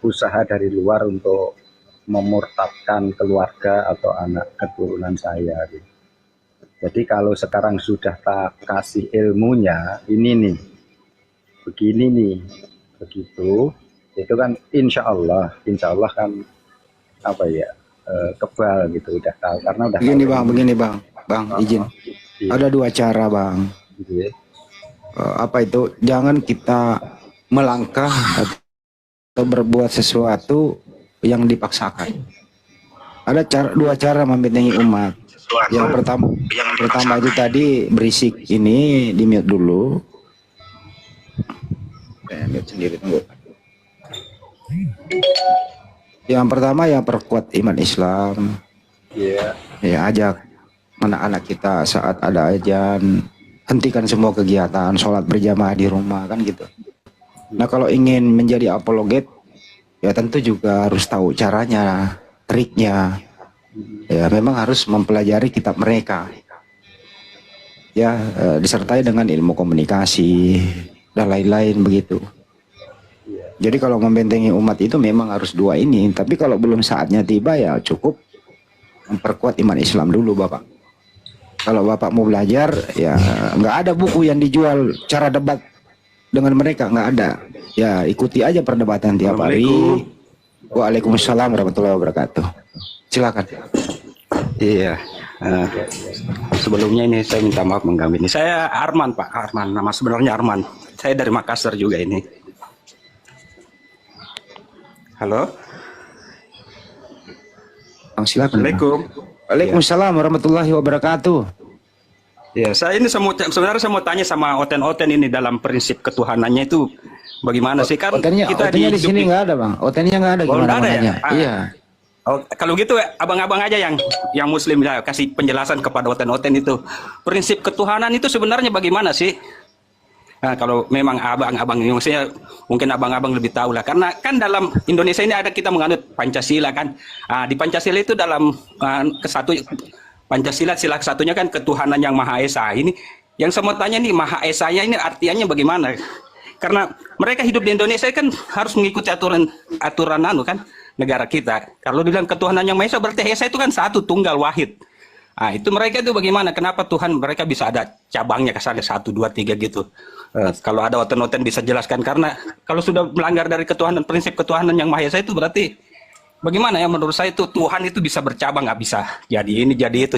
usaha dari luar untuk memurtadkan keluarga atau anak keturunan saya gitu. Jadi kalau sekarang sudah tak kasih ilmunya, ini nih, begini nih, begitu, itu kan insya Allah kan apa ya, kebal gitu, udah tahu karena udah Begini bang, izin. Iya. Ada dua cara bang. Gitu ya. Apa itu? Jangan kita melangkah atau berbuat sesuatu yang dipaksakan. Ada dua cara membentengi umat. Yang pertama itu tadi berisik ini di mute dulu. Mute sendiri, tunggu. Yang pertama ya perkuat iman Islam. Iya. Ya ajak anak-anak kita saat ada ajan, hentikan semua kegiatan, sholat berjamaah di rumah kan gitu. Nah kalau ingin menjadi apologet, ya tentu juga harus tahu caranya, triknya. Ya memang harus mempelajari kitab mereka. Ya disertai dengan ilmu komunikasi dan lain-lain begitu. Jadi kalau membentengi umat itu memang harus dua ini. Tapi kalau belum saatnya tiba ya cukup memperkuat iman Islam dulu Bapak. Kalau Bapak mau belajar ya nggak ada buku yang dijual cara debat dengan mereka, nggak ada. Ya ikuti aja perdebatan tiap hari. Waalaikumsalam warahmatullahi wabarakatuh. Silakan. Iya. Sebelumnya ini saya minta maaf mengganggu ini. Saya Arman Pak, Arman. Nama sebenarnya Arman. Saya dari Makassar juga ini. Halo. Silakan. Assalamualaikum. Waalaikumsalam warahmatullahi wabarakatuh. Ya, saya ini sebenarnya saya mau tanya sama Oten ini dalam prinsip ketuhanannya itu bagaimana sih kan kita di sini nggak ada bang. Otennya nggak ada gimana namanya? Iya. Oh, kalau gitu abang-abang aja yang Muslim ya kasih penjelasan kepada Oten itu prinsip ketuhanan itu sebenarnya bagaimana sih? Nah, kalau memang abang-abang ini maksudnya mungkin abang-abang lebih tahu lah karena kan dalam Indonesia ini ada kita menganut Pancasila kan. Di Pancasila itu dalam Pancasila sila satunya kan ketuhanan yang Maha Esa. Ini yang saya mau tanya nih Maha Esanya ini artiannya bagaimana? Karena mereka hidup di Indonesia kan harus mengikuti aturan kan negara kita. Kalau bilang ketuhanan yang Maha Esa berarti Esa itu kan satu tunggal wahid. Nah, itu mereka itu bagaimana? Kenapa Tuhan mereka bisa ada cabangnya kesannya 1, 2, 3 gitu? Kalau ada Oten bisa jelaskan karena kalau sudah melanggar dari ketuhanan prinsip ketuhanan yang Maha Esa itu berarti bagaimana ya menurut saya itu Tuhan itu bisa bercabang nggak bisa jadi ini jadi itu.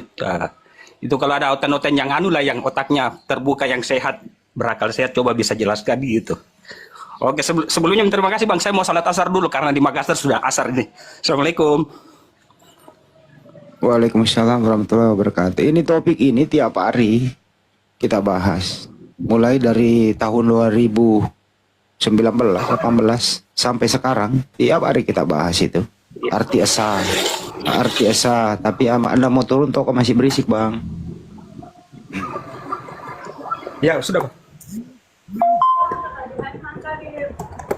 Itu kalau ada Oten yang anu lah yang otaknya terbuka yang sehat berakal sehat coba bisa jelaskan gitu. Oke sebelumnya terima kasih Bang, saya mau salat asar dulu karena di Makassar sudah asar ini. Assalamualaikum. Waalaikumsalam warahmatullahi wabarakatuh. Ini topik ini tiap hari kita bahas. Mulai dari tahun 2019, 18 sampai sekarang tiap hari kita bahas itu. Arti esa. Tapi Anda mau turun toko masih berisik Bang. Ya sudah.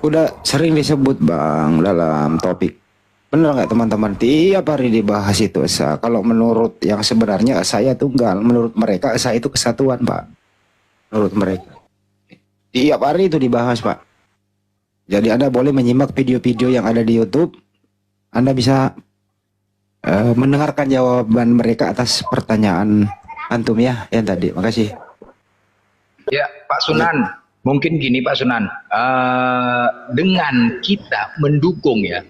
Udah sering disebut Bang dalam topik Bener nggak teman-teman? Tiap hari dibahas itu Esa. Kalau menurut yang sebenarnya saya tunggal, menurut mereka Esa itu kesatuan, Pak. Menurut mereka. Tiap hari itu dibahas, Pak. Jadi Anda boleh menyimak video-video yang ada di YouTube. Anda bisa mendengarkan jawaban mereka atas pertanyaan antum ya yang tadi. Makasih. Ya, Pak Sunan, mungkin gini Pak Sunan, dengan kita mendukung ya,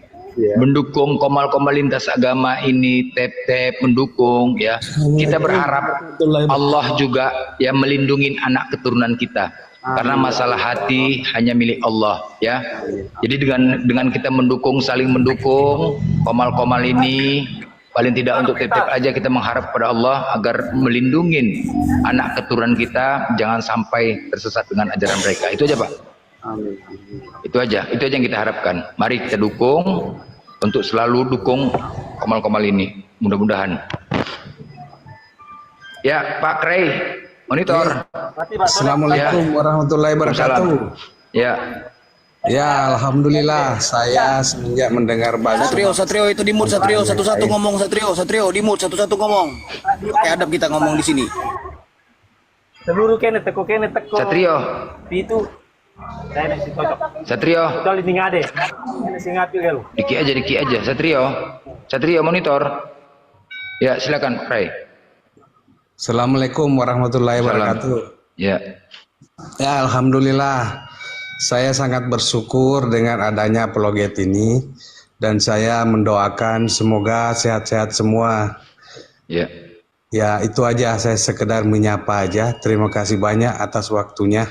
mendukung komal-komal lintas agama ini, tep-tep mendukung ya, kita berharap Allah juga ya melindungi anak keturunan kita. Karena masalah hati hanya milik Allah ya. Jadi dengan kita mendukung, saling mendukung komal-komal ini, paling tidak untuk tep-tep aja kita mengharap pada Allah agar melindungi anak keturunan kita jangan sampai tersesat dengan ajaran mereka. Itu aja Pak. Itu aja yang kita harapkan. Mari kita dukung untuk selalu dukung komal-komal ini. Mudah-mudahan. Ya Pak Krey, monitor. Assalamualaikum warahmatullahi wabarakatuh. Ya. Ya, alhamdulillah saya semenjak mendengar banyak. Satrio itu di mute Satrio, satu-satu ngomong Satrio di mute satu-satu ngomong. Kayak adab kita ngomong di sini. Seluruh kene teko. Satrio. Itu saya nasi cocok. Satrio. Kecuali ngade. Ini singapi gelo. Diki aja Satrio monitor. Ya, silakan Ray. Assalamualaikum warahmatullahi wabarakatuh. Ya. Ya, alhamdulillah. Saya sangat bersyukur dengan adanya Apologet ini dan saya mendoakan semoga sehat-sehat semua. Ya. Ya, itu aja, saya sekedar menyapa aja. Terima kasih banyak atas waktunya.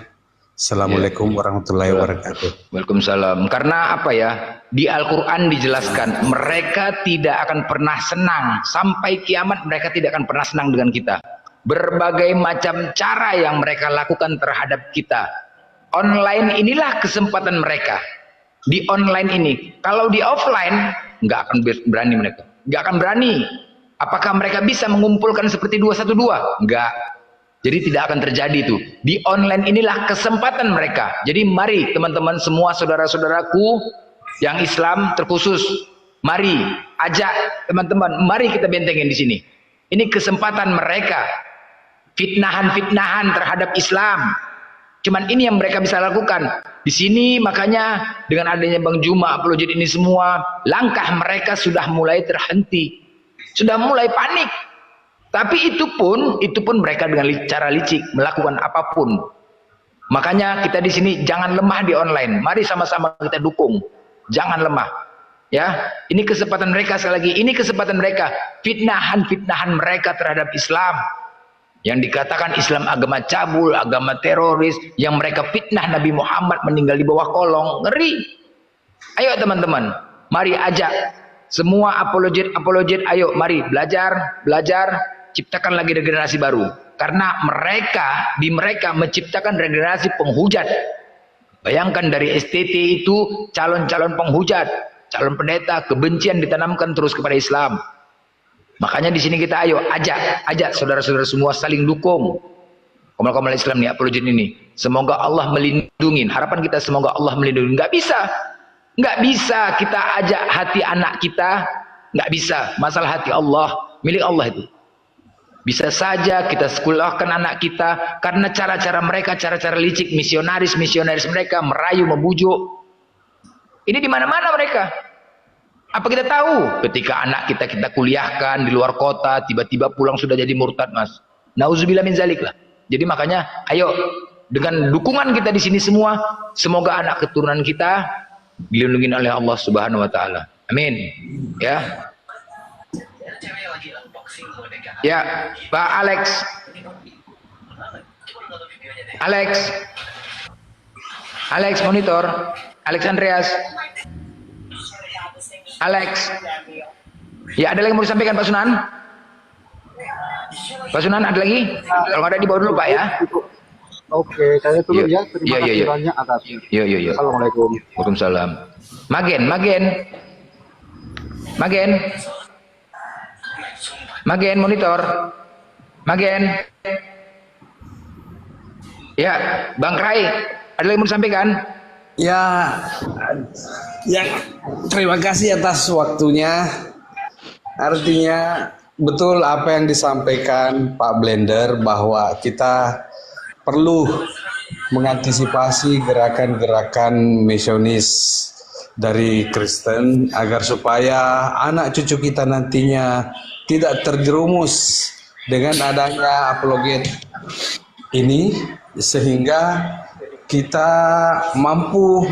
Assalamualaikum warahmatullahi wabarakatuh. Waalaikumsalam. Karena apa ya? Di Al-Qur'an dijelaskan, mereka tidak akan pernah senang sampai kiamat, mereka tidak akan pernah senang dengan kita. Berbagai macam cara yang mereka lakukan terhadap kita. Online inilah kesempatan mereka. Di online ini, kalau di offline nggak akan berani mereka, nggak akan berani. Apakah mereka bisa mengumpulkan seperti 212? Enggak. Jadi tidak akan terjadi itu. Di online inilah kesempatan mereka. Jadi mari teman-teman semua, saudara-saudaraku yang Islam terkhusus, mari ajak teman-teman, mari kita bentengin di sini. Ini kesempatan mereka. Fitnahan-fitnahan terhadap Islam. Cuman ini yang mereka bisa lakukan. Di sini makanya dengan adanya Bang Juma, Apologet ini semua, langkah mereka sudah mulai terhenti. Sudah mulai panik. Tapi itu pun mereka dengan cara licik melakukan apapun. Makanya kita di sini jangan lemah di online. Mari sama-sama kita dukung. Jangan lemah. Ya, ini kesempatan mereka sekali lagi. Ini kesempatan mereka. Fitnahan-fitnahan mereka terhadap Islam. Yang dikatakan Islam agama cabul, agama teroris, yang mereka fitnah Nabi Muhammad meninggal di bawah kolong. Ngeri. Ayo teman-teman, mari ajak semua apologet, ayo mari belajar, ciptakan lagi regenerasi baru. Karena di mereka menciptakan regenerasi penghujat. Bayangkan dari STT itu calon-calon penghujat, calon pendeta, kebencian ditanamkan terus kepada Islam. Makanya di sini kita ayo ajak saudara-saudara semua saling dukung komal-komal Islam nih, Apologet ini. Semoga Allah melindungi. Harapan kita semoga Allah melindungi. Nggak bisa kita ajak hati anak kita, nggak bisa. Masalah hati Allah, milik Allah itu. Bisa saja kita sekolahkan anak kita karena cara-cara mereka, cara-cara licik, misionaris mereka merayu, membujuk. Ini di mana-mana mereka. Apa kita tahu ketika anak kita kuliahkan di luar kota, tiba-tiba pulang sudah jadi murtad, Mas. Nauzubillah min zalik lah. Jadi makanya ayo dengan dukungan kita di sini semua, semoga anak keturunan kita dilindungi oleh Allah Subhanahu wa taala. Amin. Ya. Ya, Pak Alex monitor. Alex Andreas. Alex. Ya, ada lagi yang mau disampaikan Pak Sunan? Pak Sunan ada lagi? Kalau ada dibawa dulu Pak ya. Oke, saya turun ya. Terima kasih banyak atas. Iya. Assalamualaikum. Waalaikumsalam. Magen monitor. Ya, Bang Rai, ada lagi yang mau disampaikan? Ya, terima kasih atas waktunya. Artinya betul apa yang disampaikan Pak Blender bahwa kita perlu mengantisipasi gerakan-gerakan misionis dari Kristen agar supaya anak cucu kita nantinya tidak terjerumus dengan adanya apologet ini, sehingga kita mampu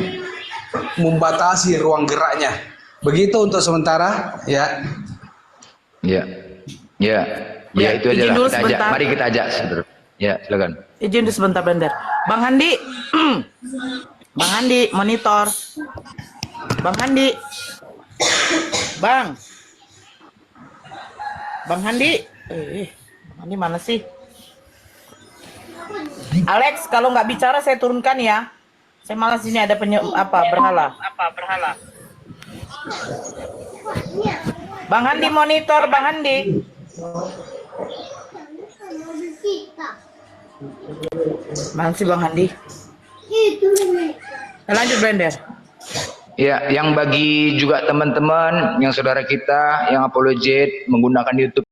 membatasi ruang geraknya. Begitu untuk sementara, ya. Ya, ya, ya, itu aja izin lah. dulu Kita ajak. sebentar. Mari kita ajak, saudara. Ya, silakan. Izin dulu sebentar, Blender. Bang Handi, Bang Handi, monitor. Bang Handi, Bang Handi, Bang Handi mana sih? Alex, kalau nggak bicara saya turunkan ya. Saya malas ini ada berhala. Bang Handi monitor, Bang Handi. Mana sih Bang Handi? Lanjut Blender. Ya, yang bagi juga teman-teman, yang saudara kita, yang apologet menggunakan YouTube